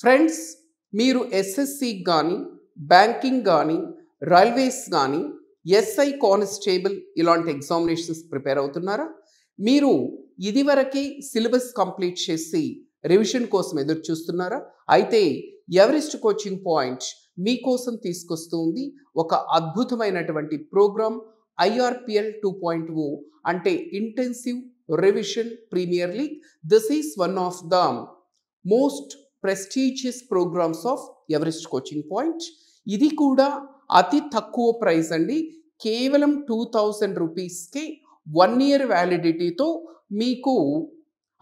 Friends, మీరు SSC కానీ banking కానీ రైల్వేస్ కానీ ఎస్ఐ కానిస్టేబుల్ ఇలాంటి ఎగ్జామినేషన్స్ ప్రిపేర్ అవుతున్నారా? మీరు ఇదివరకే సిలబస్ కంప్లీట్ చేసి రివిజన్ కోసం ఎదురు చూస్తున్నారా? అయితే ఎవరెస్ట్ కోచింగ్ పాయింట్ మీకోసం తీసుకొస్తుంది ఒక అద్భుతమైనటువంటి ప్రోగ్రామ్ ఐఆర్పిఎల్ 2.0 అంటే intensive revision premier league. This is one of the most prestigious programs of Everest coaching point. ఇది కూడా అతి తక్కువ ప్రైస్ అండి. కేవలం 2000 రూపీస్కే 1 year వ్యాలిడిటీతో మీకు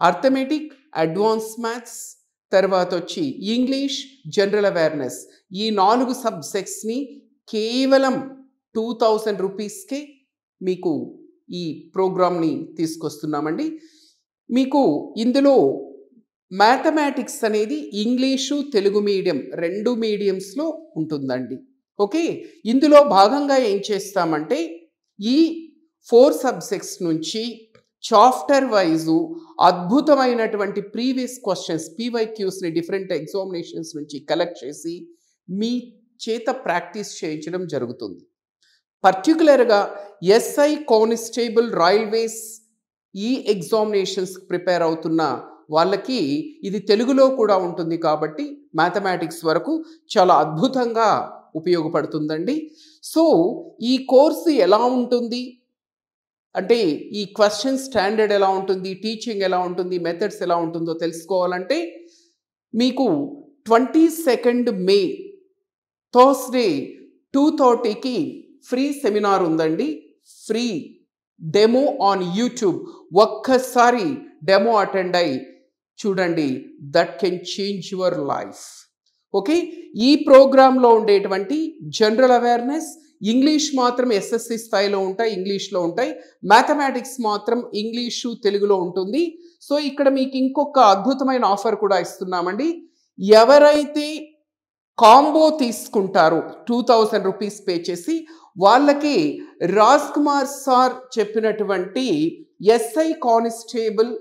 అర్థమెటిక్, అడ్వాన్స్ మ్యాథ్స్, తర్వాత వచ్చి ఇంగ్లీష్, జనరల్ అవేర్నెస్ ఈ 4 సబ్జెక్ట్స్ని కేవలం 2000 రూపీస్కే మీకు ఈ ప్రోగ్రామ్ని తీసుకొస్తున్నామండి. మీకు ఇందులో మ్యాథమెటిక్స్ అనేది ఇంగ్లీషు, తెలుగు మీడియం 2 మీడియంస్లో ఉంటుందండి. ఓకే, ఇందులో భాగంగా ఏం చేస్తామంటే ఈ 4 సబ్జెక్ట్స్ నుంచి చాప్టర్ వైజు అద్భుతమైనటువంటి ప్రీవియస్ క్వశ్చన్స్ పీవైక్యూస్ని డిఫరెంట్ ఎగ్జామినేషన్స్ నుంచి కలెక్ట్ చేసి మీ చేత ప్రాక్టీస్ చేయించడం జరుగుతుంది. పర్టికులర్గా ఎస్ఐ కానిస్టేబుల్ రైల్వేస్ ఈ ఎగ్జామినేషన్స్ ప్రిపేర్ అవుతున్న వాళ్ళకి ఇది తెలుగులో కూడా ఉంటుంది కాబట్టి మ్యాథమెటిక్స్ వరకు చాలా అద్భుతంగా ఉపయోగపడుతుందండి. సో ఈ కోర్సు ఎలా ఉంటుంది అంటే ఈ క్వశ్చన్ స్టాండర్డ్ ఎలా ఉంటుంది, టీచింగ్ ఎలా ఉంటుంది, మెథడ్స్ ఎలా ఉంటుందో తెలుసుకోవాలంటే మీకు 22 May థర్స్డే 2:30కి ఫ్రీ సెమినార్ ఉందండి. Free demo on YouTube. ఒక్కసారి డెమో అటెండ్ అయ్యి చూడండి. That can change your life. Okay, ఈ ప్రోగ్రాంలో ఉండేటువంటి జనరల్ అవేర్నెస్ ఇంగ్లీష్ మాత్రం ఎస్ఎస్సి స్థాయిలో ఉంటాయి, ఇంగ్లీష్లో ఉంటాయి. మ్యాథమెటిక్స్ మాత్రం ఇంగ్లీషు, తెలుగులో ఉంటుంది. సో ఇక్కడ మీకు ఇంకొక అద్భుతమైన ఆఫర్ కూడా ఇస్తున్నామండి. ఎవరైతే కాంబో తీసుకుంటారో 2000 రూపీస్ పే చేసి వాళ్ళకి రాజ్ కుమార్ సార్ చెప్పినటువంటి SI constable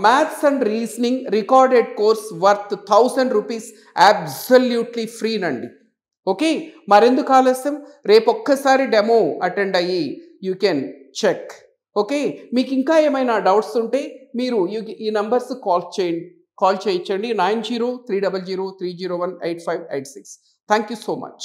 maths and reasoning recorded course worth 1000 rupees absolutely ఫ్రీనండి. ఓకే, మరెందుకు ఆలస్యం, రేపు ఒక్కసారి డెమో అటెండ్ అయ్యి యూ కెన్ చెక్. ఓకే, మీకు ఇంకా ఏమైనా డౌట్స్ ఉంటే మీరు ఈ నంబర్స్ కాల్ చేయించండి. 903003018586. Thank you so much.